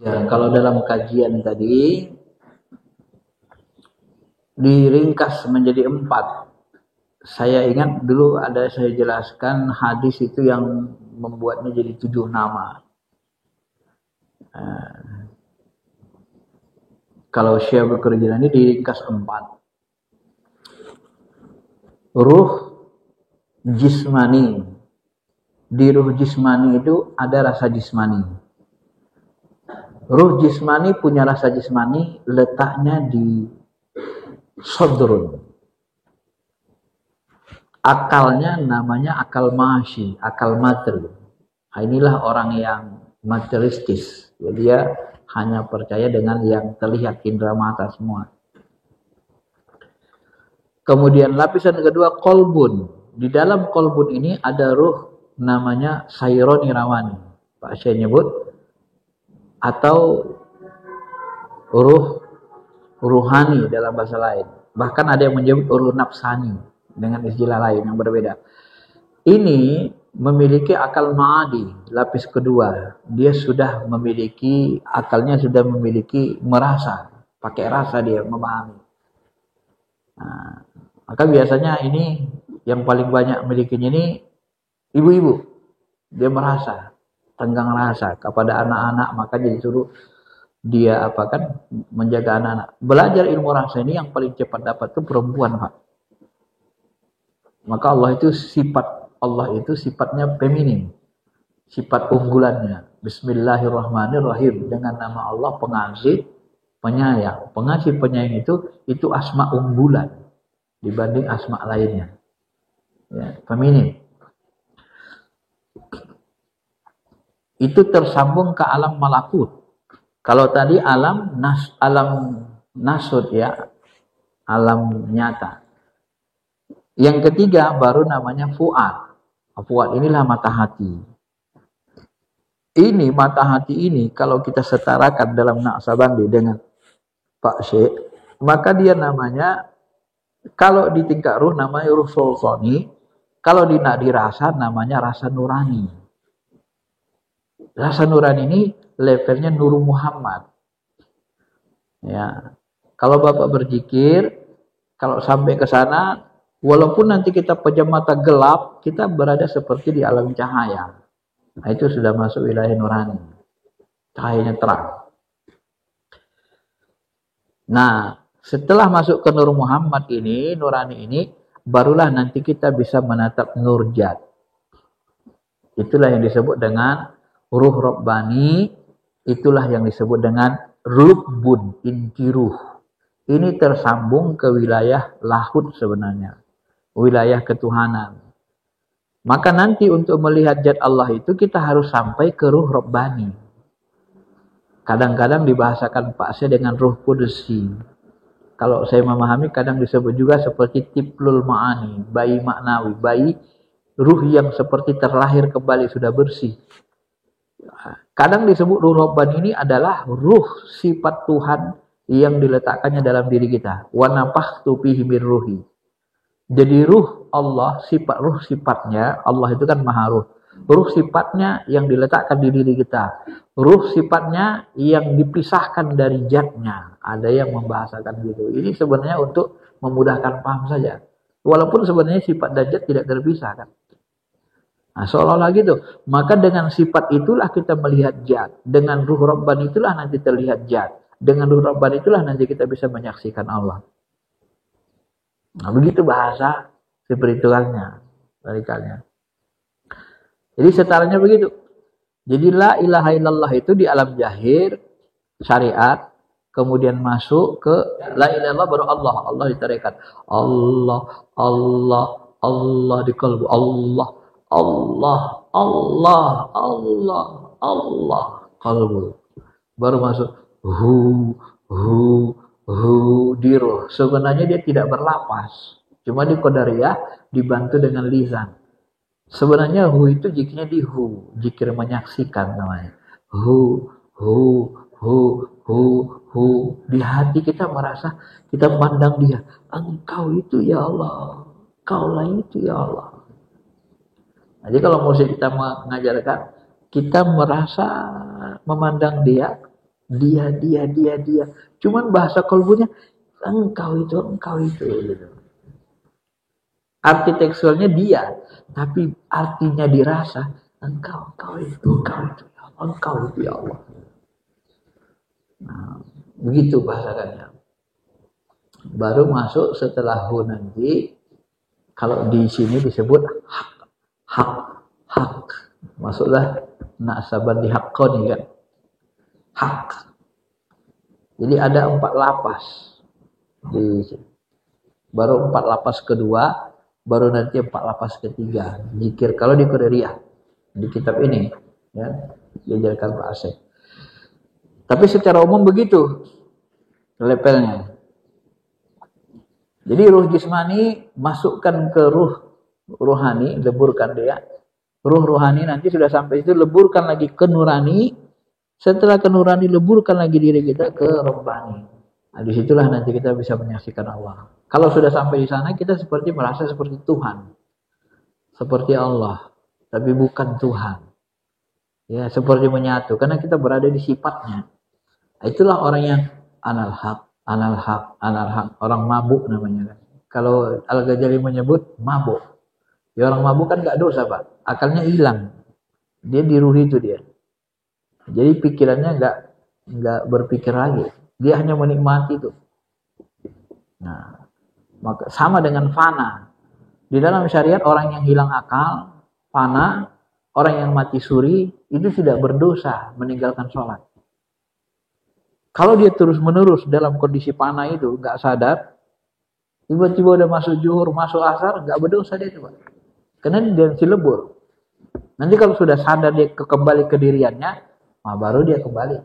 Ya, kalau dalam kajian tadi diringkas menjadi 4. Saya ingat dulu ada saya jelaskan hadis itu yang membuatnya jadi 7 nama. Kalau Syekh bekerja ini diringkas 4. Ruh jismani. Di ruh jismani itu ada rasa jismani. Ruh jismani punya rasa jismani, letaknya di sodrun. Akalnya namanya akal masyi, akal materi. Nah, inilah orang yang materialistis. Dia hanya percaya dengan yang terlihat indera mata semua. Kemudian lapisan kedua kolbun. Di dalam kolbun ini ada ruh namanya sayroni rawani. Pak Syekh nyebut. Atau ruh ruhani dalam bahasa lain. Bahkan ada yang menyebut ruh nafsani dengan istilah lain yang berbeda. Ini memiliki akal ma'adi, lapis kedua. Dia sudah memiliki, akalnya sudah memiliki merasa, pakai rasa dia memahami. Nah, maka biasanya ini yang paling banyak milikinya ini ibu-ibu. Dia merasa, tenggang rasa kepada anak-anak, makanya disuruh dia menjaga anak-anak. Belajar ilmu rasa ini yang paling cepat dapat itu perempuan, Pak. Maka Allah itu sifatnya feminim. Sifat unggulannya. Bismillahirrahmanirrahim. Dengan nama Allah pengasih, penyayang. Pengasih, penyayang itu asma unggulan dibanding asma lainnya. Ya, feminim. Itu tersambung ke alam malakut. Kalau tadi alam nasud ya, alam nyata. Yang ketiga baru namanya fuad. Fuad inilah mata hati. Ini mata hati ini kalau kita setarakan dalam Naqsabandi dengan Pak Syekh, maka dia namanya, kalau di tingkat ruh namanya ruh sultani, kalau dirasa namanya rasa nurani. Rasa nurani ini levelnya Nur Muhammad. Ya. Kalau Bapak berzikir, kalau sampai ke sana, walaupun nanti kita pejam mata gelap, kita berada seperti di alam cahaya. Nah, itu sudah masuk wilayah nurani. Cahayanya terang. Nah, setelah masuk ke Nur Muhammad ini, nurani ini, barulah nanti kita bisa menatap nurjat. Itulah yang disebut dengan ruh Rabbani, itulah yang disebut dengan lubbun, inti ruh. Ini tersambung ke wilayah lahud sebenarnya. Wilayah ketuhanan. Maka nanti untuk melihat zat Allah itu kita harus sampai ke ruh Rabbani. Kadang-kadang dibahasakan Pak Syekh dengan ruh kudusi. Kalau saya memahami kadang disebut juga seperti tiplul ma'ani, bayi maknawi, bayi ruh yang seperti terlahir kembali sudah bersih. Kadang disebut ruh Rabbani ini adalah ruh sifat Tuhan yang diletakkannya dalam diri kita. Wa nafakhtu fihi min ruhi. Jadi ruh Allah, ruh sifatnya, Allah itu kan maha ruh. Ruh sifatnya yang diletakkan di diri kita. Ruh sifatnya yang dipisahkan dari zatnya. Ada yang membahasakan gitu. Ini sebenarnya untuk memudahkan paham saja. Walaupun sebenarnya sifat dan zat tidak terpisah kan. Nah, seolah-olah gitu. Maka dengan sifat itulah kita melihat zat. Dengan ruh Rabbani itulah nanti terlihat zat. Dengan ruh Rabbani itulah nanti kita bisa menyaksikan Allah. Nah, begitu bahasa spiritualnya, radikalnya. Jadi setaranya begitu. Jadi la ilaha illallah itu di alam zahir, syariat, kemudian masuk ke la ilaha illallah baru Allah. Allah ditarikat. Allah, Allah, Allah di kalbu. Allah, Allah, Allah, Allah, Allah. Kalbu. Baru masuk hu di roh. Sebenarnya dia tidak berlapas. Cuma di qadariyah dibantu dengan lisan. Sebenarnya hu itu zikirnya di hu, zikir menyaksikan namanya. Hu. Di hati kita merasa, kita pandang dia. Engkau itu ya Allah. Kaulah itu ya Allah. Jadi kalau musik kita mengajarkan, kita merasa memandang dia, Dia. Cuman bahasa kalbunya engkau itu gitu. Arti tekstualnya dia, tapi artinya dirasa engkau itu ya Allah. Nah, begitu bahasakannya. Baru masuk setelah hu nanti, kalau di sini disebut hak. Masuklah nasaban di haqqoni kan. Hak. Jadi ada 4 lapas di sini. Baru 4 lapas kedua, baru nanti 4 lapas ketiga. Zikir kalau di Qadariyah, di kitab ini ya, diajarkan Pak Asep. Tapi secara umum begitu levelnya. Jadi ruh jismani masukkan ke ruh ruhani, leburkan dia. Ruh ruhani nanti sudah sampai itu, leburkan lagi ke nurani. Setelah ke nurani, leburkan lagi diri kita ke robbani. Nah, disitulah nanti kita bisa menyaksikan Allah. Kalau sudah sampai di sana, kita seperti merasa seperti Tuhan, seperti Allah, tapi bukan Tuhan. Ya, seperti menyatu, karena kita berada di sifatnya. Itulah orang yang anal haq, orang mabuk namanya kan. Kalau Al-Ghazali menyebut mabuk. Ya, orang mabuk kan nggak dosa Pak, akalnya hilang, dia di ruh itu dia. Jadi pikirannya nggak berpikir lagi, dia hanya menikmati itu. Nah, maka sama dengan fana. Di dalam syariat orang yang hilang akal, fana, orang yang mati suri itu tidak berdosa meninggalkan sholat. Kalau dia terus-menerus dalam kondisi fana itu nggak sadar, tiba-tiba udah masuk zuhur, masuk asar, nggak berdosa dia itu, Pak. Karena dia masih lebur. Nanti kalau sudah sadar dia kembali ke diriannya, baru dia kembali.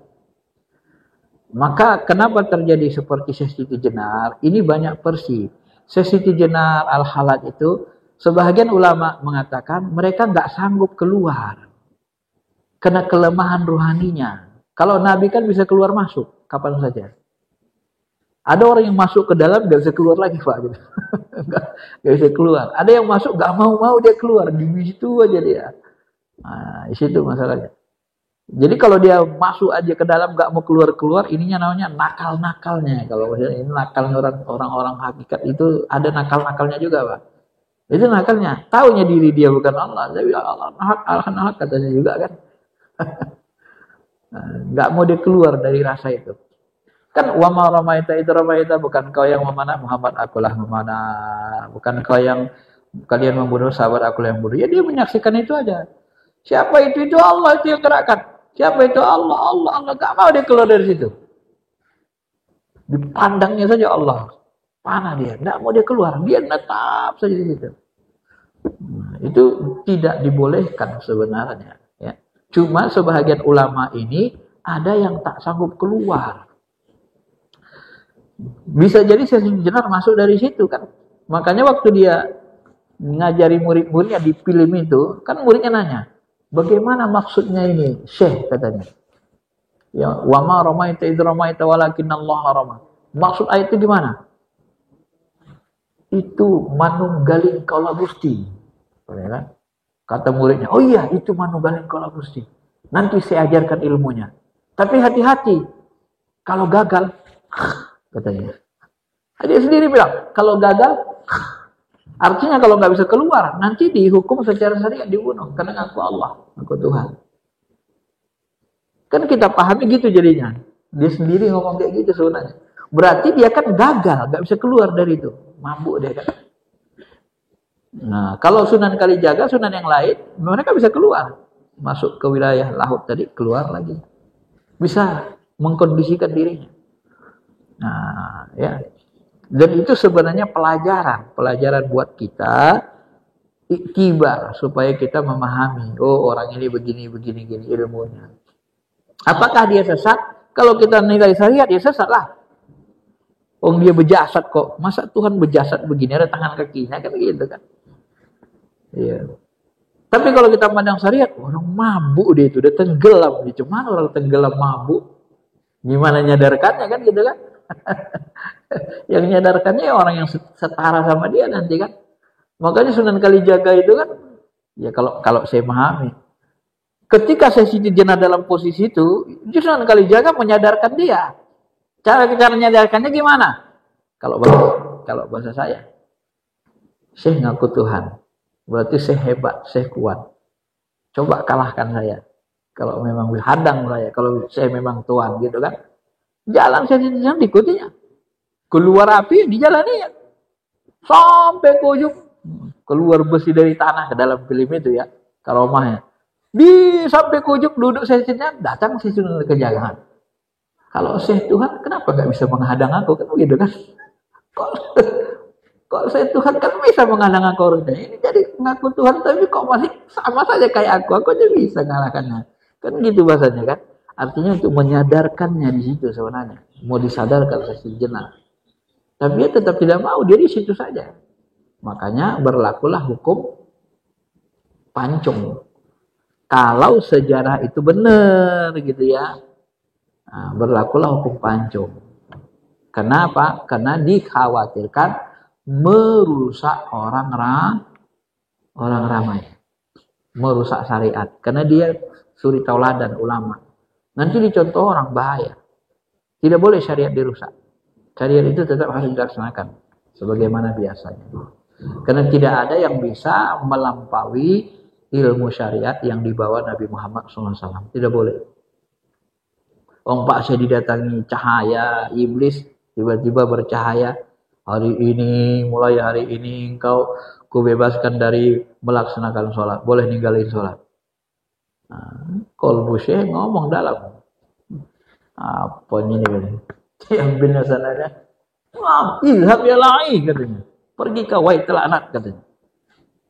Maka kenapa terjadi seperti Siti Jenar? Ini banyak versi. Siti Jenar Al-Halat itu, sebagian ulama mengatakan mereka nggak sanggup keluar karena kelemahan rohaninya. Kalau Nabi kan bisa keluar masuk kapan saja. Ada orang yang masuk ke dalam nggak bisa keluar lagi Pak. Nggak bisa keluar. Ada yang masuk nggak mau dia keluar, di situ aja dia. Nah, di situ masalahnya. Jadi kalau dia masuk aja ke dalam nggak mau keluar, ininya namanya nakal-nakalnya. Kalau ini nakalnya orang-orang hakikat itu ada nakal-nakalnya juga Pak. Itu nakalnya. Taunya diri dia bukan Allah. Tapi Allah hak katanya juga kan. Nggak mau dia keluar dari rasa itu. Kan wa ma ramaita itu ramaita, bukan kau yang memanah Muhammad, akulah memanah. Bukan kau yang kalian membunuh sahabat, akulah yang bunuh. Ya dia menyaksikan itu aja. Siapa itu Allah itu yang gerakkan. Siapa itu Allah nggak mau dia keluar dari situ. Dipandangnya saja Allah, panah dia, nggak mau dia keluar, dia tetap saja di situ. Nah, itu tidak dibolehkan sebenarnya. Ya. Cuma sebahagian ulama ini ada yang tak sanggup keluar. Bisa jadi Siti Jenar masuk dari situ kan. Makanya waktu dia ngajari murid-muridnya di film itu, kan muridnya nanya, bagaimana maksudnya ini, Syekh katanya. Ya, wa ma ramaita idh ramaita walakinnallaha rama. Maksud ayat itu gimana? Itu manunggaling kaula Gusti. Kan? Kata muridnya, oh iya itu manunggaling kaula Gusti. Nanti saya ajarkan ilmunya. Tapi hati-hati, kalau gagal, katanya. Dia sendiri bilang, kalau gagal, artinya kalau nggak bisa keluar, nanti dihukum secara syariat, dibunuh. Karena aku Allah, aku Tuhan. Kan kita pahami gitu jadinya. Dia sendiri ngomong kayak gitu sebenarnya. Berarti dia kan gagal, nggak bisa keluar dari itu. Mabuk dia kan. Nah, kalau Sunan Kalijaga, Sunan yang lain, mereka bisa keluar. Masuk ke wilayah laut tadi, keluar lagi. Bisa mengkondisikan dirinya. Nah, ya. Dan itu sebenarnya pelajaran buat kita, iktibar, supaya kita memahami, oh orang ini begini ilmunya. Apakah dia sesat? Kalau kita nilai syariat, ya sesat lah. Oh dia bejasat kok, masa Tuhan bejasat begini, ada tangan kakinya, kan gitu kan. Iya. Tapi kalau kita pandang syariat, orang mabuk dia itu, udah tenggelam. Cuman orang tenggelam mabuk, gimana nyadarkannya kan gitu kan. Yang nyadarkannya ya orang yang setara sama dia nanti kan. Makanya Sunan Kalijaga itu kan, ya kalau saya memahami, Ketika Sayyidina Jenar dalam posisi itu, Sunan Kalijaga menyadarkan dia. Cara menyadarkannya gimana? Kalau bahasa saya, Syekh ngaku Tuhan, berarti Syekh hebat, Syekh kuat. Coba kalahkan saya. Kalau memang hadang saya, kalau saya memang Tuhan gitu kan. Jalan Sayyidina Jenar diikutinya. Keluar api dijalaninya. Sampai ke ujung. Keluar besi dari tanah ke dalam film itu ya. Karomahnya. Sampai ke ujung duduk Sayyidina Jenar, datang Sunan Kalijaga. Kalau Syekh Tuhan, kenapa nggak bisa menghadang aku? Kan begitu kan? Kok Syekh Tuhan kan bisa menghadang aku? Ini jadi ngaku Tuhan, tapi kok masih sama saja kayak aku aja bisa ngalahkannya. Kan gitu bahasanya kan? Artinya untuk menyadarkannya di situ sebenarnya. Mau disadarkan Sayyidina Jenar. Tapi dia tetap tidak mau, dia di situ saja. Makanya berlakulah hukum pancung. Kalau sejarah itu benar gitu ya. Nah, berlakulah hukum pancung. Kenapa? Karena dikhawatirkan merusak orang ramai. Merusak syariat. Karena dia suri tauladan ulama. Nanti dicontoh orang bahaya. Tidak boleh syariat dirusak. Syariat itu tetap harus dilaksanakan sebagaimana biasanya. Karena tidak ada yang bisa melampaui ilmu syariat yang dibawa Nabi Muhammad SAW. Tidak boleh. Pak saya didatangi cahaya iblis, tiba-tiba bercahaya. Mulai hari ini engkau kubebaskan dari melaksanakan sholat. Boleh ninggalin sholat. Kolbu Syekh ngomong dalam. Apa ini? Yang binasananya. Ilham ya la'i katanya. Pergi kau wahai telanat katanya.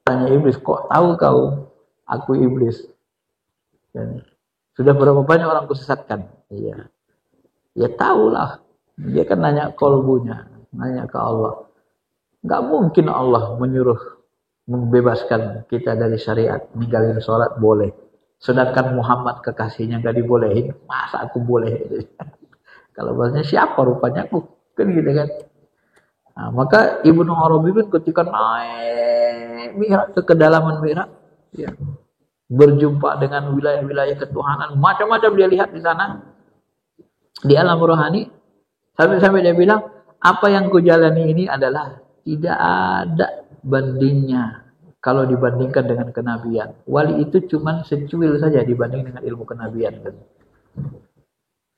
Tanya iblis, kok tahu kau aku iblis? Dan sudah berapa banyak orang kusesatkan? Iya. Ya tahulah. Dia kan nanya kolbunya, nanya ke Allah. Enggak mungkin Allah menyuruh membebaskan kita dari syariat, ninggalin sholat boleh. Sedangkan Muhammad kekasihnya enggak dibolehin, masa aku boleh? Kalau bahasanya siapa rupanya aku? Kan gitu kan. Nah, maka Ibnu Arabi pun ketika naik Mi'raj ke kedalaman Mi'raj, ya, berjumpa dengan wilayah-wilayah ketuhanan, macam-macam dia lihat di sana. Di alam rohani, sampai dia bilang, apa yang kujalani ini adalah tidak ada bandingnya kalau dibandingkan dengan kenabian. Wali itu cuma secuil saja dibanding dengan ilmu kenabian.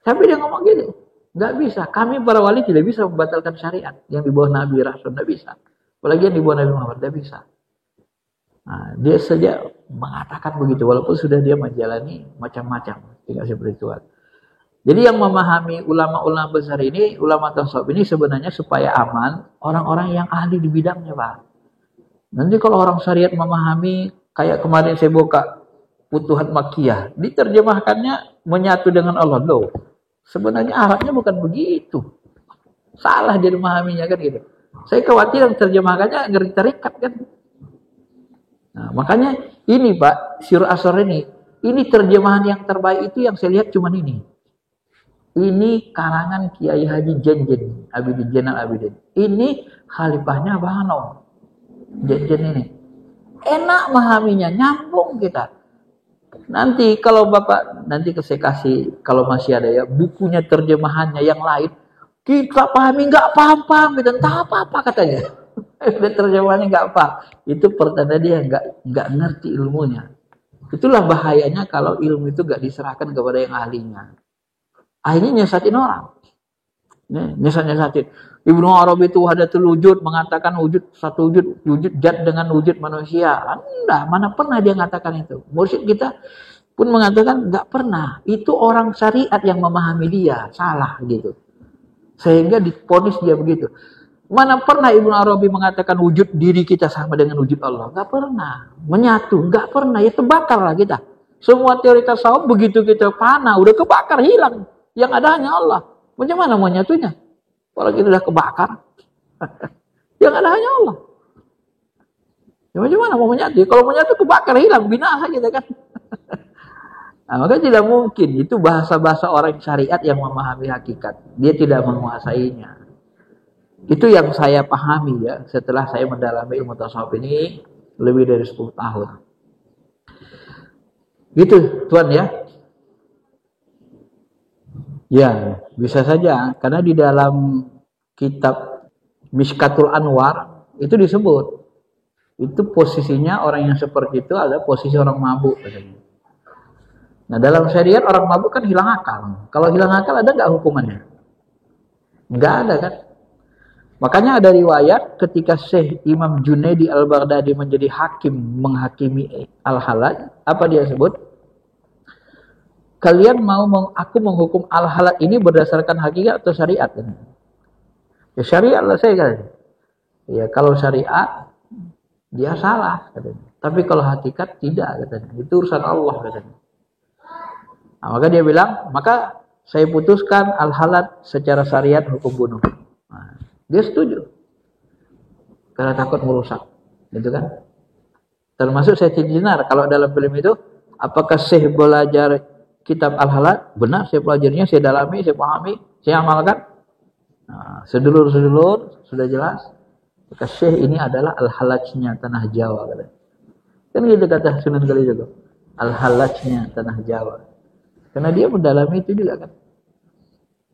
Tapi dia ngomong gitu, nggak bisa. Kami para wali tidak bisa membatalkan syariat yang di bawah Nabi Rasul, nggak bisa. Apalagi yang di bawah Nabi Muhammad, nggak bisa. Nah, dia saja mengatakan begitu, walaupun sudah dia menjalani macam-macam tingkat spiritual. Jadi yang memahami ulama-ulama besar ini, ulama tasawuf ini sebenarnya supaya aman orang-orang yang ahli di bidangnya, Pak. Nanti kalau orang syariat memahami, kayak kemarin saya buka Futuhat Makkiyah, diterjemahkannya menyatu dengan Allah. Loh, sebenarnya Arabnya bukan begitu. Salah dia memahaminya kan gitu. Saya khawatir yang terjemahkannya terikat kan. Nah, makanya ini Pak, Syiar Asrar ini terjemahan yang terbaik itu yang saya lihat cuma ini. Ini karangan Kiai Haji Jenjen Abidin Jenal Abidin. Ini khalifahnya Abah Anom. Jenjen ini. Enak memahaminya, nyambung kita. Nanti kalau Bapak, nanti saya kasih, kalau masih ada ya, bukunya terjemahannya yang lain. Kita pahami, nggak paham-paham. Gitu. Entah apa-apa katanya. Terjemahannya nggak paham. Itu pertanda dia nggak ngerti ilmunya. Itulah bahayanya kalau ilmu itu nggak diserahkan kepada yang ahlinya. Akhirnya nyesatin orang. Nyesatin. Ibnu Arabi itu wahdatul wujud, mengatakan wujud satu wujud zat dengan wujud manusia. Enggak, mana pernah dia mengatakan itu. Mursyid kita pun mengatakan enggak pernah. Itu orang syariat yang memahami dia, salah gitu. Sehingga diponis dia begitu. Mana pernah Ibnu Arabi mengatakan wujud diri kita sama dengan wujud Allah? Enggak pernah. Menyatu, enggak pernah. Ya terbakarlah kita. Semua teori tasawuf begitu kita panah, udah kebakar, hilang. Yang ada hanya Allah. Bagaimana mau nyatunya? Kalau kita udah kebakar. Yang ada hanya Allah. Ya bagaimana mau menyatu? Kalau menyatu kebakar, hilang, binasa kita kan. Nah, maka tidak mungkin. Itu bahasa-bahasa orang syariat yang memahami hakikat. Dia tidak menguasainya. Itu yang saya pahami ya. Setelah saya mendalami ilmu tasawuf ini lebih dari 10 tahun. Gitu, Tuan ya. Ya, bisa saja. Karena di dalam kitab Mishkatul Anwar itu disebut. Itu posisinya orang yang seperti itu adalah posisi orang mabuk. Nah, dalam syariat orang mabuk kan hilang akal. Kalau hilang akal ada nggak hukumannya? Nggak ada kan? Makanya ada riwayat ketika Syekh Imam Junaidi Al-Baghdadi menjadi hakim menghakimi Al-Halaj, apa dia sebut? Kalian aku menghukum Al-Halaj ini berdasarkan hakikat atau syariat? Ya syariat lah saya kata. Ya kalau syariat dia salah katanya. Tapi kalau hakikat tidak katanya. Itu urusan Allah katanya. Nah, maka dia bilang, maka saya putuskan Al-Halaj secara syariat hukum bunuh. Nah, dia setuju. Karena takut merusak. Gitu kan? Termasuk Syekh Dinar. Kalau dalam film itu, apakah Syekh belajar kitab Al-Halaj? Benar, saya pelajarinya, saya dalami, saya pahami, saya amalkan. Nah, sedulur-sedulur, sudah jelas. Maka Syekh ini adalah Al-Halajnya tanah Jawa. Kan gitu kata Sunan Kalijaga. Al-Halajnya tanah Jawa. Karena dia mendalami itu juga kan.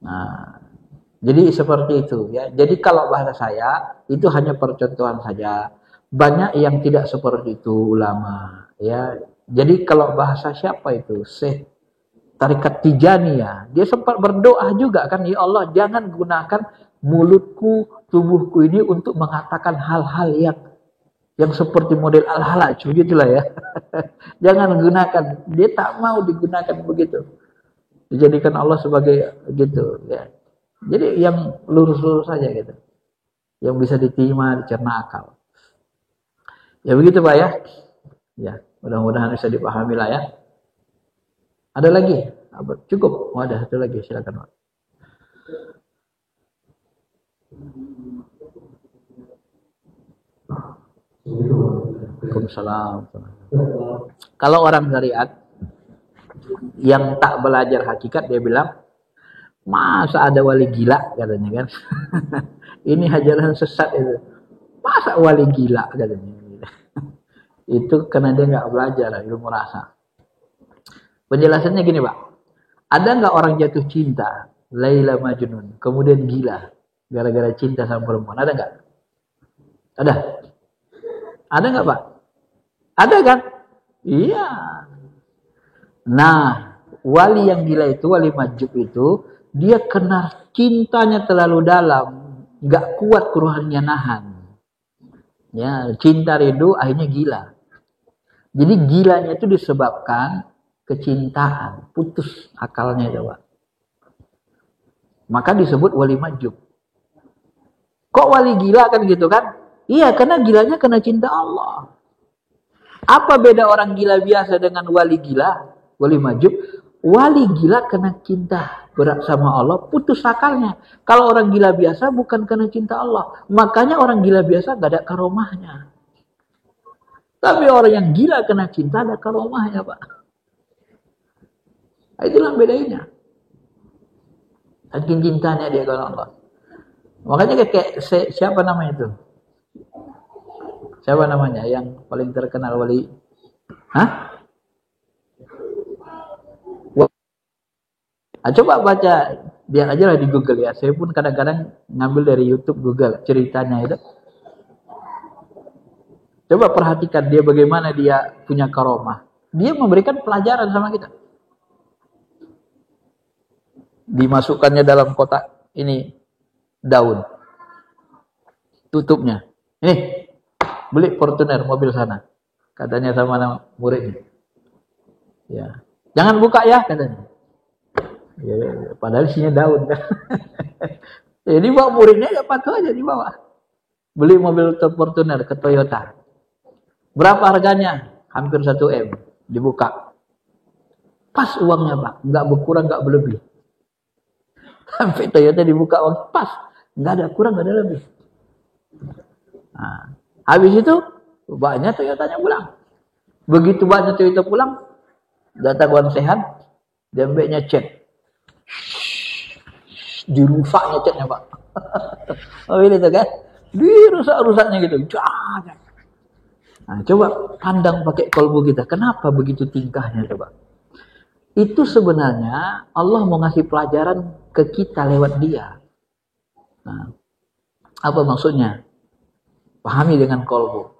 Nah, jadi seperti itu ya. Jadi kalau bahasa saya itu hanya percontohan saja. Banyak yang tidak seperti itu ulama ya. Jadi kalau bahasa siapa itu? Syekh Tarikat Tijaniyah. Dia sempat berdoa juga kan, ya Allah jangan gunakan mulutku, tubuhku ini untuk mengatakan hal-hal yang seperti model Al-Halaj, begitulah ya. Jangan gunakan. Dia tak mau digunakan begitu. Dijadikan Allah sebagai gitu ya. Jadi yang lurus-lurus saja gitu. Yang bisa diterima, dicerna akal. Ya begitu Pak ya. Ya, mudah-mudahan bisa dipahami lah ya. Ada lagi? Cukup. Oh, ada satu lagi, silakan Pak. Waalaikumsalam. Kalau orang syariat yang tak belajar hakikat, dia bilang, masa ada wali gila katanya kan. Ini ajaran sesat itu. Masa wali gila katanya. Itu karena dia nggak belajar ilmu rasa. Penjelasannya gini Pak. Ada nggak orang jatuh cinta, Laila Majnun, kemudian gila gara-gara cinta sama perempuan? Ada nggak? Ada. Ada nggak Pak? Ada kan? Iya. Nah, wali yang gila itu, wali majnun itu, dia kena cintanya terlalu dalam, nggak kuat keruhannya nahan. Ya, cinta rindu akhirnya gila. Jadi gilanya itu disebabkan kecintaan, putus akalnya itu Pak. Maka disebut wali majnun. Kok wali gila kan gitu kan? Iya, karena gilanya kena cinta Allah. Apa beda orang gila biasa dengan wali gila, wali majnun? Wali gila kena cinta berat sama Allah, putus akalnya. Kalau orang gila biasa bukan kena cinta Allah. Makanya orang gila biasa gak ada karomahnya. Tapi orang yang gila kena cinta ada karomahnya Pak. Itulah bedanya. Saking cintanya dia kalau Allah. Makanya kayak siapa namanya itu? Siapa namanya yang paling terkenal wali? Hah? Nah, coba baca, biar aja lah di Google ya. Saya pun kadang-kadang ngambil dari YouTube, Google ceritanya itu. Coba perhatikan dia bagaimana dia punya karomah. Dia memberikan pelajaran sama kita. Dimasukkannya dalam kotak ini daun. Tutupnya. Ini beli Fortuner mobil sana. Katanya sama muridnya. Ya. Jangan buka ya katanya. Ya, padahal isinya daun kan. Jadi bawa muridnya ya patuh aja dibawa. Beli mobil Fortuner ke Toyota. Berapa harganya? Hampir 1 M. Dibuka. Pas uangnya Pak. Nggak berkurang, nggak berlebih. Sampai Toyota dibuka uang pas. Nggak ada kurang, nggak ada lebih. Nah, habis itu banyak Toyotanya pulang. Begitu banyak Toyota pulang, datang Wan Sehat, dembeknya cat. Dirusaknya catnya Pak. Oh ini tuh kan, dirusak-rusaknya gitu. Jangan. Nah, coba pandang pakai kolbu kita. Kenapa begitu tingkahnya coba? Itu sebenarnya Allah mau ngasih pelajaran ke kita lewat dia. Nah, apa maksudnya? Pahami dengan kolbu.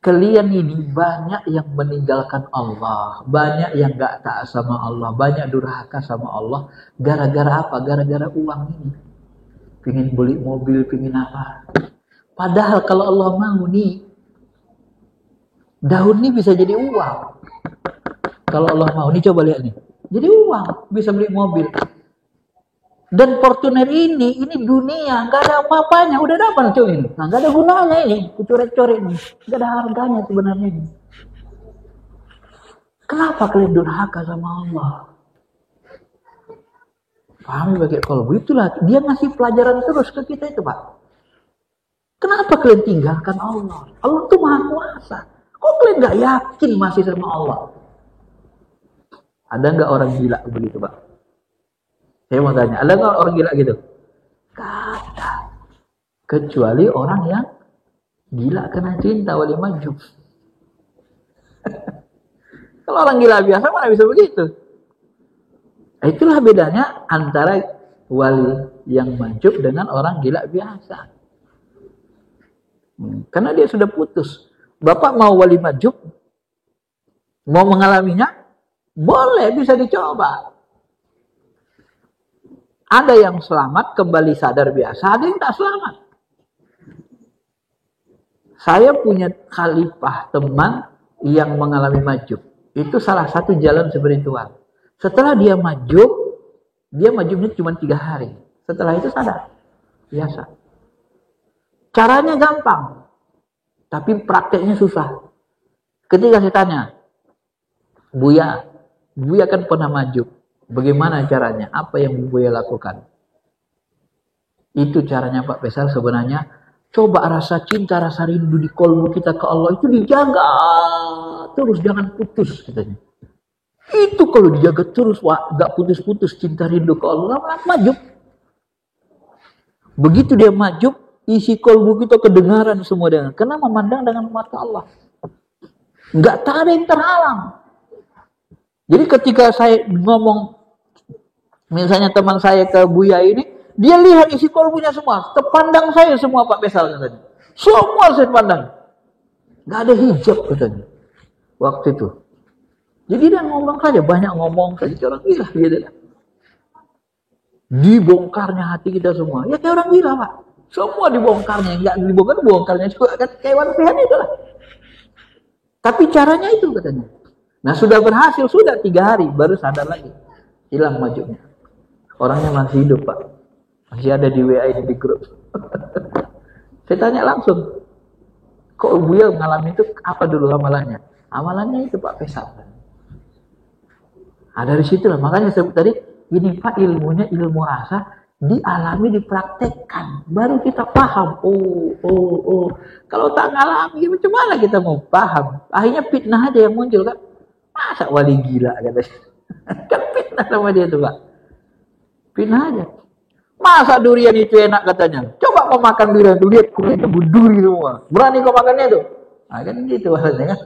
Kalian ini banyak yang meninggalkan Allah, banyak yang gak taat sama Allah, banyak durhaka sama Allah. Gara-gara apa? Gara-gara uang ini. Pingin beli mobil, pingin apa. Padahal kalau Allah mau nih, daun ini bisa jadi uang. Kalau Allah mau, nih coba lihat nih. Jadi uang, bisa beli mobil. Dan Fortuner ini dunia, nggak ada apa-apanya. Udah dapat cuy ini. Nah, nggak ada gunanya ini, kucoret-coret ini. Nggak ada harganya sebenarnya ini. Kenapa kalian durhaka sama Allah? Pahami pakai kolbu. Itulah, dia ngasih pelajaran terus ke kita itu, Pak. Kenapa kalian tinggalkan Allah? Allah tuh maha kuasa. Kok kalian nggak yakin masih sama Allah? Ada nggak orang gila begitu, Pak? Saya mau tanya, ada nggak orang gila gitu? Gak ada. Kecuali orang yang gila kena cinta wali majub. Kalau orang gila biasa mana bisa begitu? Itulah bedanya antara wali yang majub dengan orang gila biasa. Karena dia sudah putus. Bapak mau wali majub? Mau mengalaminya? Boleh, bisa dicoba. Ada yang selamat kembali sadar biasa, ada yang tak selamat. Saya punya khalifah teman yang mengalami majub. Itu salah satu jalan spiritual. Setelah dia majubnya cuma 3 hari. Setelah itu sadar. Biasa. Caranya gampang. Tapi prakteknya susah. Ketika saya tanya, Buya kan pernah majub. Bagaimana caranya? Apa yang Buya lakukan? Itu caranya Pak Faisal sebenarnya. Coba rasa cinta, rasa rindu di kolbu kita ke Allah itu dijaga terus, jangan putus katanya. Itu kalau dijaga terus, gak putus-putus cinta rindu ke Allah, majub. Begitu dia majub, isi kolbu kita kedengaran semua dengan, karena memandang dengan mata Allah. Gak ada yang terhalang. Jadi ketika saya ngomong, misalnya teman saya ke Buya ini, dia lihat isi kolbunya semua. Terpandang saya semua Pak Faisal katanya. Semua saya pandang. Gak ada hijab katanya. Waktu itu. Jadi dia ngomong saja, banyak ngomong saja. Kayak orang gila gitu. Dibongkarnya hati kita semua. Ya kayak orang gila Pak. Semua dibongkarnya. Gak dibongkarnya juga kan kayak wanita itu lah. Tapi caranya itu katanya. Nah sudah berhasil, sudah 3 hari. Baru sadar lagi. Hilang majubnya. Orangnya masih hidup Pak. Masih ada di WA ini di grup. Saya tanya langsung. Kok Buya mengalami itu apa dulu amalannya? Amalannya itu Pak Faisal. Nah dari situlah. Makanya saya sebut tadi. Ini Pak ilmunya ilmu rasa. Dialami, dipraktekkan. Baru kita paham. Oh. Kalau tak ngalami, macam mana kita mau paham? Akhirnya fitnah aja yang muncul kan. Masa wali gila katanya. Kan fitnah sama dia tuh Pak. Fitnah aja. Masa durian itu enak katanya. Coba kau makan durian tuh, lihat kulitnya berduri semua. Berani kau makannya tuh? Nah kan gitu maksudnya kan.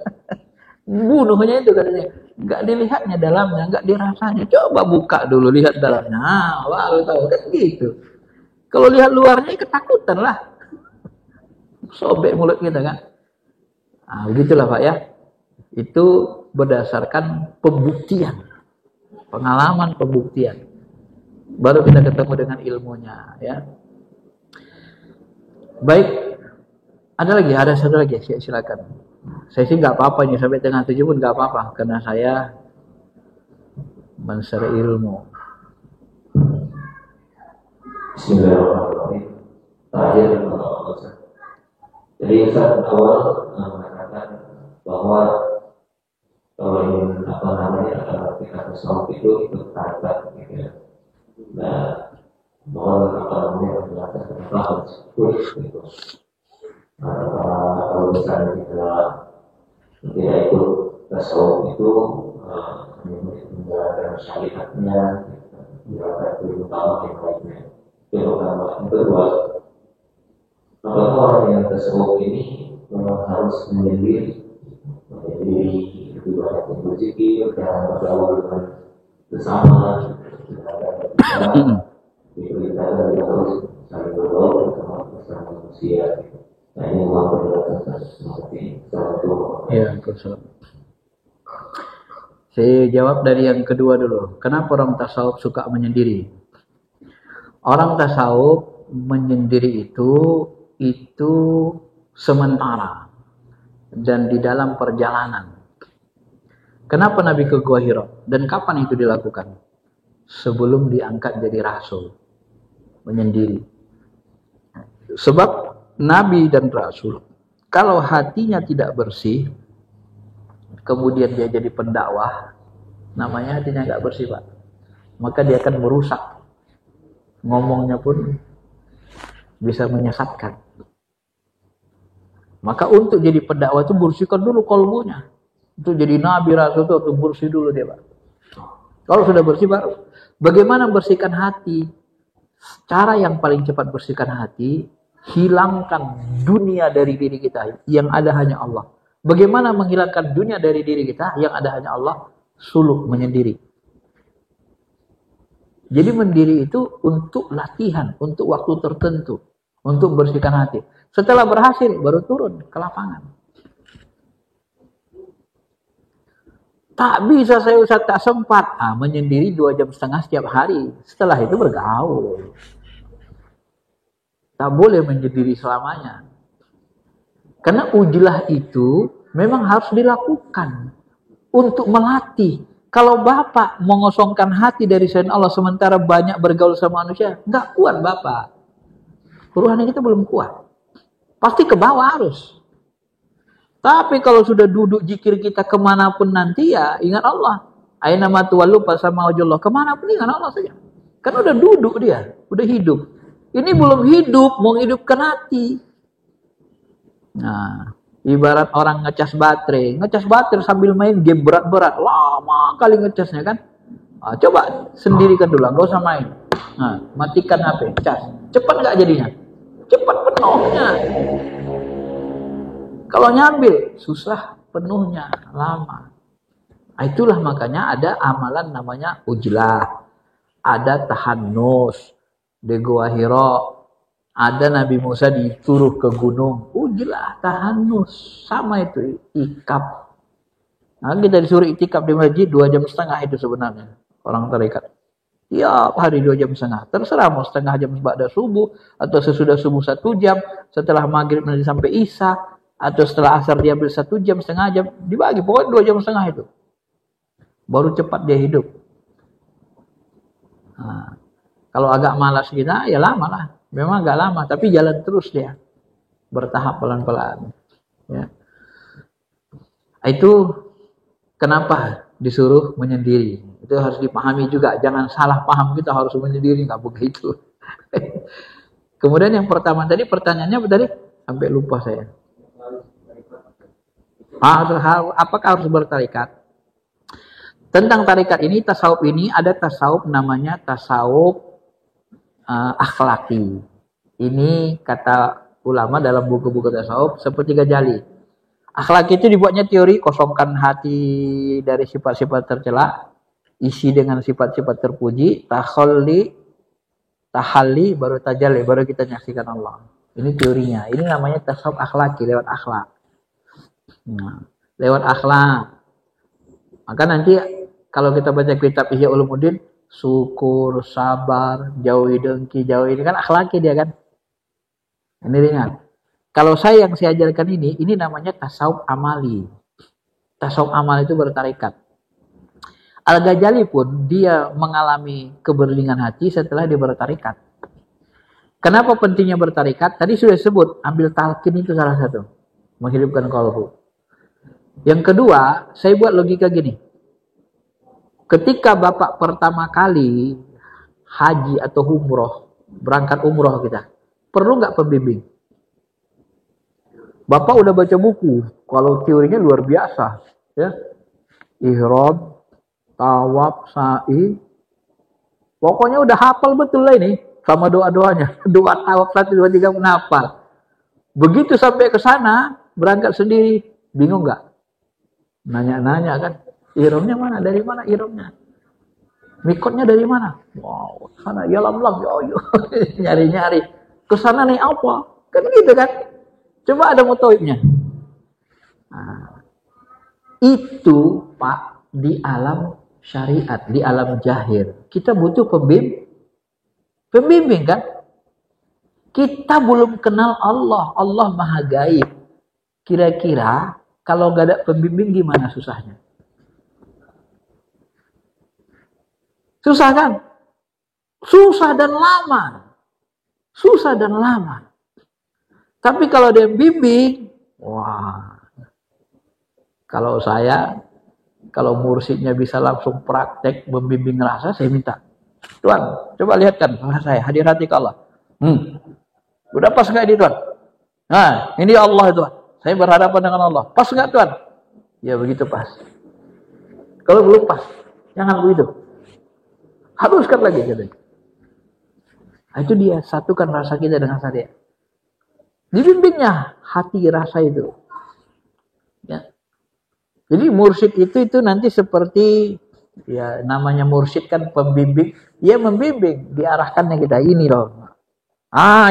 Bunuhnya itu katanya. Enggak dilihatnya dalamnya, enggak dirasanya. Coba buka dulu, lihat dalamnya. Baru tahu kan gitu. Kalau lihat luarnya ketakutan lah. Sobek mulut kita kan. Nah begitulah Pak ya. Itu berdasarkan pembuktian. Pengalaman pembuktian. Baru kita ketemu dengan ilmunya ya. Baik. Ada satu lagi, silakan. Saya sih nggak apa-apa nih sampai tengah 7 pun nggak apa-apa karena saya men-share ilmu. Bismillahirrahmanirrahim. Terakhir jadi Ustaz awal mengatakan bahwa kalau ingin kita tasawuf itu tarikat gitu ya. Nah, mohon menjelaskan tentang itu. Kalau misalnya kita tidak ikut tasawuf itu menjalankan syariatnya, menjalankan perintah yang lainnya. Yang pertama, yang kedua, apakah orang yang tasawuf ini memang harus menyendiri lebih banyak berzikir dan bergaul dengan bersama, diperintahkan juga harus saling bergaul bersama manusia. Nah ini memang berdasarkan seperti satu. Ya, betul. Saya jawab dari yang kedua dulu. Kenapa orang tasawuf suka menyendiri? Orang tasawuf menyendiri itu sementara dan di dalam perjalanan. Kenapa Nabi ke Gua Hira? Dan kapan itu dilakukan? Sebelum diangkat jadi rasul. Menyendiri. Sebab Nabi dan Rasul, kalau hatinya tidak bersih, kemudian dia jadi pendakwah, namanya hatinya nggak bersih, Pak. Maka dia akan merusak. Ngomongnya pun bisa menyesatkan. Maka untuk jadi pendakwah itu bersihkan dulu kalbunya. Untuk jadi nabi rasul itu bersih dulu dia, Pak. Kalau sudah bersih baru. Bagaimana bersihkan hati? Cara yang paling cepat bersihkan hati, hilangkan dunia dari diri kita, yang ada hanya Allah. Bagaimana menghilangkan dunia dari diri kita, yang ada hanya Allah? Suluk, menyendiri. Jadi mendiri itu untuk latihan, untuk waktu tertentu, untuk bersihkan hati. Setelah berhasil, baru turun ke lapangan. Tak bisa saya Ustaz, tak sempat. Menyendiri 2,5 jam setiap hari. Setelah itu bergaul. Tak boleh menyendiri selamanya. Karena ujilah itu memang harus dilakukan untuk melatih. Kalau Bapak mengosongkan hati dari selain Allah sementara banyak bergaul sama manusia, nggak kuat Bapak. Ruhani kita belum kuat. Pasti ke bawah harus. Tapi kalau sudah duduk zikir kita kemanapun nanti, ya ingat Allah. Aina ma tuwallu fasama wajhullah. Kemanapun ingat Allah saja. Kan udah duduk dia, udah hidup. Ini belum hidup, mau hidupkan hati. Nah, ibarat orang ngecas baterai sambil main game berat-berat, lama kali ngecasnya kan. Coba sendirikan dulu, nggak usah main. Nah, matikan HP, cas. Cepat nggak jadinya? Cepat penuhnya. Kalau nyambil, susah penuhnya, lama. Itulah makanya ada amalan namanya ujlah. Ada tahannus. Di Gua Hira. Ada Nabi Musa dituruh ke gunung. Ujlah, tahannus. Sama itu, iktikaf. Nah, kita disuruh iktikaf di masjid 2,5 jam itu sebenarnya. Orang tarekat. Tiap hari 2,5 jam. Terserah mau setengah jam ba'da subuh. Atau sesudah subuh 1 jam. Setelah maghrib nanti sampai isya. Atau setelah asar dia ambil 1 jam, setengah jam. Dibagi, pokoknya 2,5 jam itu. Baru cepat dia hidup. Nah, kalau agak malas kita, ya lama lah. Memang agak lama, tapi jalan terus dia. Bertahap pelan-pelan. Ya. Itu kenapa disuruh menyendiri. Itu harus dipahami juga. Jangan salah paham kita harus menyendiri. Nggak begitu. Kemudian yang pertama tadi, pertanyaannya apa tadi? Sampai lupa saya. Apakah harus bertarikat? Tentang tarikat ini, tasawuf ini ada tasawuf namanya tasawuf akhlaki. Ini kata ulama dalam buku-buku tasawuf seperti Ghazali. Akhlaki itu dibuatnya teori, kosongkan hati dari sifat-sifat tercela, isi dengan sifat-sifat terpuji, tahalli, baru tajalli, baru kita nyaksikan Allah. Ini teorinya. Ini namanya tasawuf akhlaki, lewat akhlak. Nah, lewat akhlak. Maka nanti kalau kita baca kitab Ihya Ulumuddin, syukur, sabar, jauhi dengki, ini kan akhlaki dia kan. Ini ringan. Kalau yang saya ajarkan ini namanya tasawuf amali. Tasawuf amali itu bertarikat. Al-Ghazali pun dia mengalami keberlingan hati setelah dia bertarikat. Kenapa pentingnya bertarikat? Tadi sudah disebut, ambil talqin itu salah satu. Menghidupkan qalbu. Yang kedua, saya buat logika gini. Ketika Bapak pertama kali haji atau umroh, berangkat umroh kita, perlu nggak pembimbing? Bapak udah baca buku, kalau teorinya luar biasa, ya. Ihram, tawaf, sa'i, pokoknya udah hafal betul lah ini, sama doa-doanya. Doa tawaf 1, 2, 3 pun hafal. Begitu sampai ke sana, berangkat sendiri, bingung nggak? Nanya-nanya kan, ihramnya mana? Dari mana ihramnya? Mikotnya dari mana? Wow, sana ya lam, ya, nyari-nyari. Kesana nih apa? Kan gitu kan? Coba ada motoibnya. Nah, itu Pak di alam syariat, di alam jahir. Kita butuh pembimbing kan? Kita belum kenal Allah, Allah Maha Gaib. Kira-kira kalau nggak ada pembimbing gimana susahnya? Susah kan? Susah dan lama. Susah dan lama. Tapi kalau dia bimbing, wah. Kalau mursyidnya bisa langsung praktek membimbing rasa, saya minta. Tuan, coba lihatkan saya, hadirati ke Allah. Udah pas nggak ini Tuan? Nah, ini Allah Tuan. Saya berhadapan dengan Allah. Pas nggak Tuan? Ya begitu pas. Kalau belum pas, jangan begitu. Haruskan lagi katanya. Nah, itu dia, satukan rasa kita dengan rasa dia. Dibimbingnya hati rasa itu. Ya. Jadi mursyid itu nanti seperti ya namanya mursyid kan pembimbing, dia membimbing, diarahkannya kita ini loh.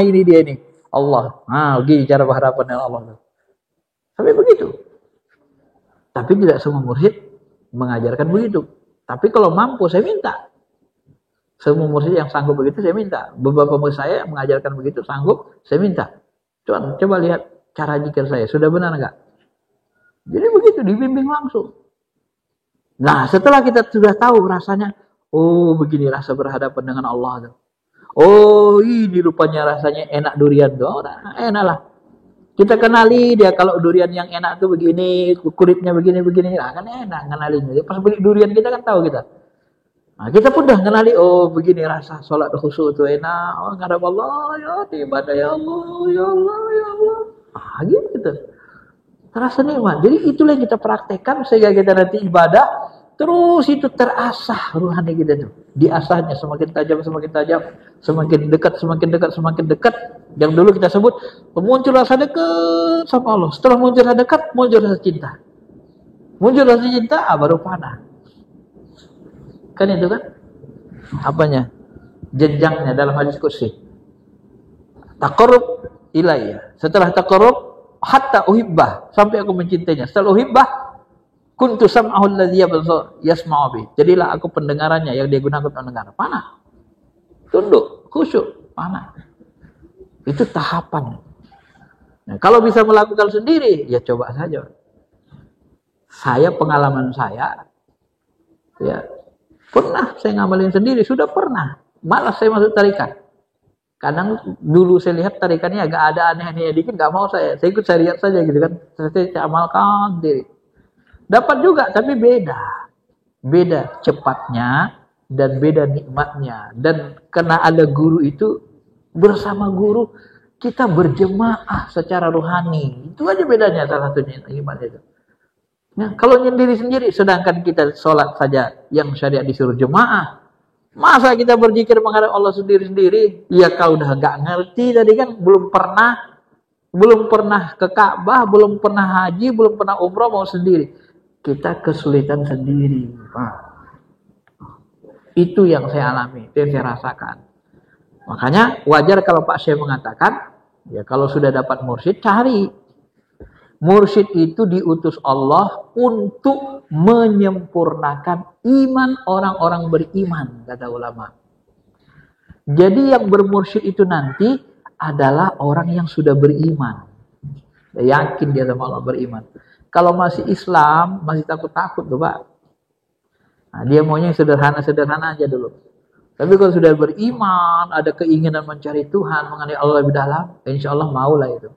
Ini dia ini Allah. Begini cara berhadapan dengan Allah. Sampai begitu. Tapi tidak semua mursyid mengajarkan begitu. Tapi kalau mampu saya minta. Semua mursyid yang sanggup begitu saya minta. Beberapa murid saya mengajarkan begitu, sanggup, saya minta. Coba lihat cara zikir saya, sudah benar enggak? Jadi begitu, dibimbing langsung. Nah, setelah kita sudah tahu rasanya, oh begini rasa berhadapan dengan Allah. Oh ini rupanya rasanya enak durian tuh. Enak lah. Kita kenali dia kalau durian yang enak tuh begini, kulitnya begini-begini. Nah, kan enak kenalinya. Pas beli durian kita kan tahu kita. Nah, kita pun dah kenali, oh begini rasa sholat khusyuk itu enak. Oh ngadap Allah, ya ibadah ya Allah, ya Allah, ya Allah. Gitu. Terasa nikmat. Jadi itulah yang kita praktekkan sehingga kita nanti ibadah terus itu terasah ruhani kita itu. Diasahnya semakin tajam, semakin dekat. Yang dulu kita sebut muncul rasa dekat sama Allah. Setelah muncul rasa dekat, muncul rasa cinta. Muncul rasa cinta, baru panah. Kan itu kan? Apanya? Jenjangnya dalam hadis kursi. Taqarrub ilayya. Setelah taqarrub hatta uhibbah, sampai aku mencintainya. Setelah uhibbah, kuntu sam'ahu alladhi yasma'u bi. Jadilah aku pendengarannya yang dia gunakan untuk mendengar. Panah. Tunduk, khusyuk, panah. Itu tahapan. Nah, kalau bisa melakukan sendiri, ya coba saja. Pengalaman saya, ya pernah saya ngamalin sendiri, sudah pernah. Malas saya masuk tarikat. Kadang dulu saya lihat tarikannya agak ada aneh-anehnya dikit, nggak mau saya ikut syariat saja gitu kan. Saya amalkan diri. Dapat juga, tapi beda cepatnya dan beda nikmatnya. Dan karena ada guru itu, bersama guru kita berjemaah secara rohani. Itu aja bedanya salah satunya nikmat itu. Nah, kalau sendiri, sedangkan kita sholat saja yang syariat disuruh jemaah, masa kita berzikir menghadap Allah sendiri-sendiri? Ya kau udah gak ngerti tadi kan, belum pernah ke Ka'bah, belum pernah haji, belum pernah umrah, mau sendiri. Kita kesulitan sendiri. Itu yang saya alami, itu yang saya rasakan. Makanya wajar kalau Pak Syekh mengatakan, ya kalau sudah dapat mursyid, cari. Mursyid itu diutus Allah untuk menyempurnakan iman orang-orang beriman, kata ulama. Jadi yang bermursyid itu nanti adalah orang yang sudah beriman. Yakin dia sama Allah, beriman. Kalau masih Islam, masih takut-takut tuh Pak. Nah, dia maunya sederhana-sederhana aja dulu. Tapi kalau sudah beriman, ada keinginan mencari Tuhan, mengenai Allah lebih dalam, insya Allah maulah itu.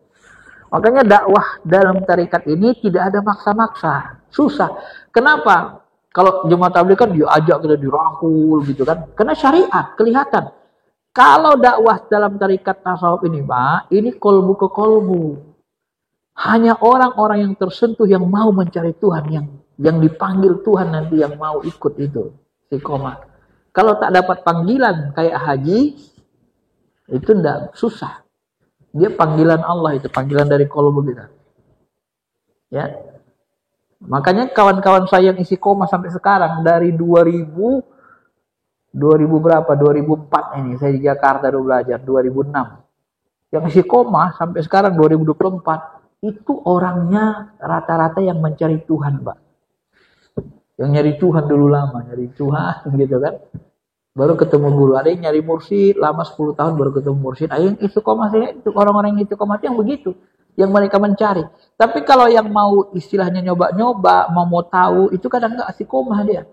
Makanya dakwah dalam tarikat ini tidak ada maksa-maksa. Susah. Kenapa? Kalau jemaah tabligh kan diajak kita dirangkul gitu kan. Karena syariat, kelihatan. Kalau dakwah dalam tarikat tasawuf ini Pak, ini kolbu ke kolbu. Hanya orang-orang yang tersentuh yang mau mencari Tuhan, yang dipanggil Tuhan nanti yang mau ikut itu. Istiqomah. Kalau tak dapat panggilan kayak haji, itu susah. Dia panggilan Allah itu, panggilan dari kolbu kita. Ya. Makanya kawan-kawan saya yang istiqomah sampai sekarang dari 2000 berapa? 2004 ini saya di Jakarta dulu belajar, 2006. Yang istiqomah sampai sekarang 2024 itu orangnya rata-rata yang mencari Tuhan, Pak. Yang nyari Tuhan dulu lama, nyari Tuhan gitu kan. Baru ketemu guru. Ada yang nyari mursyid lama 10 tahun baru ketemu mursyid. Ada yang istiqomah sih, itu orang-orang yang istiqomah yang begitu. Yang mereka mencari. Tapi kalau yang mau istilahnya nyoba-nyoba, mau tahu, itu kadang nggak istiqomah dia.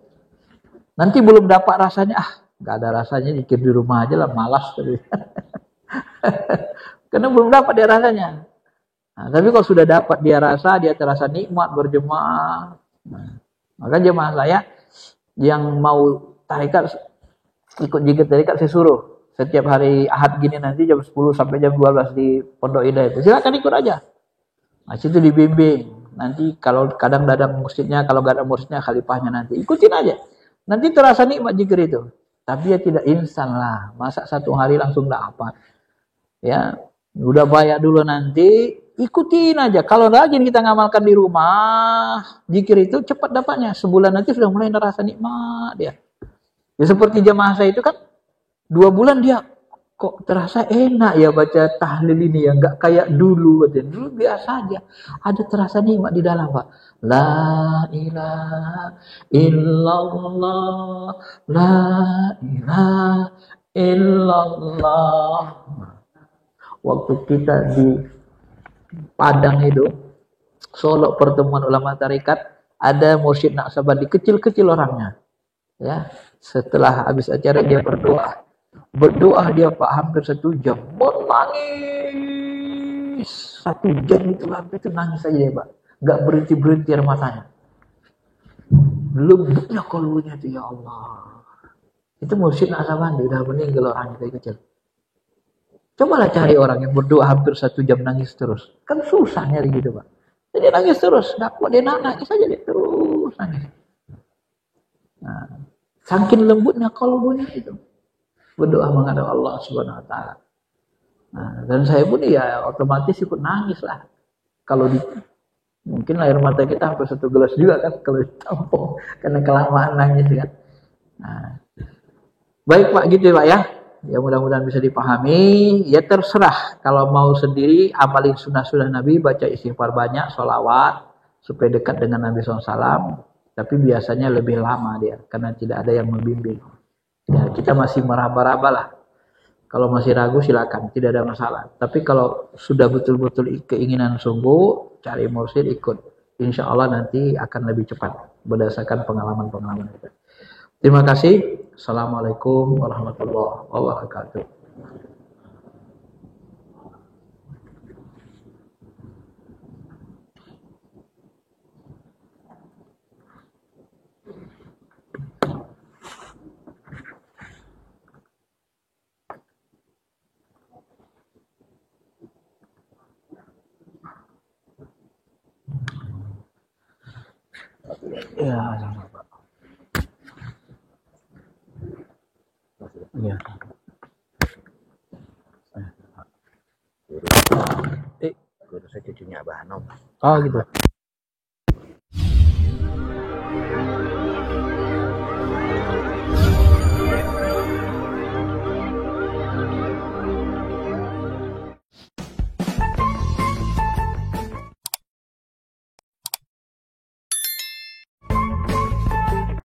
Nanti belum dapat rasanya, nggak ada rasanya, zikir di rumah aja lah, malas. Karena belum dapat dia rasanya. Nah, tapi kalau sudah dapat dia rasa, dia terasa nikmat berjemaah. Nah, maka jemaah saya yang mau tarikat, ikut jikir tarikat, saya suruh. Setiap hari Ahad gini nanti jam 10 sampai jam 12 di Pondok Indah itu. Silakan ikut aja. Nah, situ dibimbing. Nanti kalau kadang ada mursyidnya, kalau nggak ada mursyidnya, khalifahnya nanti. Ikutin aja. Nanti terasa nikmat zikir itu. Tapi ya tidak instan lah. Masa satu hari langsung dapat. Ya, udah bayar dulu nanti. Ikutin aja. Kalau rajin kita ngamalkan di rumah, zikir itu cepat dapatnya. Sebulan nanti sudah mulai terasa nikmat dia. Ya seperti jamaah saya itu kan 2 bulan dia kok terasa enak ya baca tahlil ini ya, nggak kayak dulu. Dulu biasa aja. Ada terasa nikmat di dalam, Pak. La ilaha illallah, la ilaha illallah. Waktu kita di Padang itu, Solo pertemuan ulama tarekat, ada mursyid Naqsabandi kecil-kecil orangnya. Ya, setelah habis acara dia berdoa dia Pak hampir 1 jam menangis. 1 jam itu hampir itu nangis saja ya Pak, nggak berhenti air matanya. Lembutnya kalbunya itu ya Allah. Itu mursyid Naqsabandi udah meninggal orangnya dari kecil. Cobalah cari orang yang berdoa hampir 1 jam nangis terus, kan susah nyari gitu Pak. Jadi nangis terus, nggak kuat dia nangis aja dia terus nangis. Nah, saking lembutnya kalbunya itu. Berdoa menghadap Allah Subhanahu wa taala. Nah, dan saya pun ya otomatis ikut nangis lah. Kalau mungkin air mata kita hampir 1 gelas juga kan kalau ditampung karena kelamaan nangis kan. Nah, baik Pak gitu Pak ya. Ya mudah-mudahan bisa dipahami. Ya terserah kalau mau sendiri amalin sunnah-sunnah Nabi, baca istighfar banyak, sholawat supaya dekat dengan Nabi SAW. Tapi biasanya lebih lama dia karena tidak ada yang membimbing. Ya, kita masih meraba-raba lah. Kalau masih ragu silakan, tidak ada masalah. Tapi kalau sudah betul-betul keinginan sungguh, cari mursyid ikut. Insya Allah nanti akan lebih cepat berdasarkan pengalaman-pengalaman kita. Terima kasih. Assalamualaikum warahmatullahi wabarakatuh. Ya, sama Pak. Iya. Guru saya cucunya Abah Hanom. Oh gitu.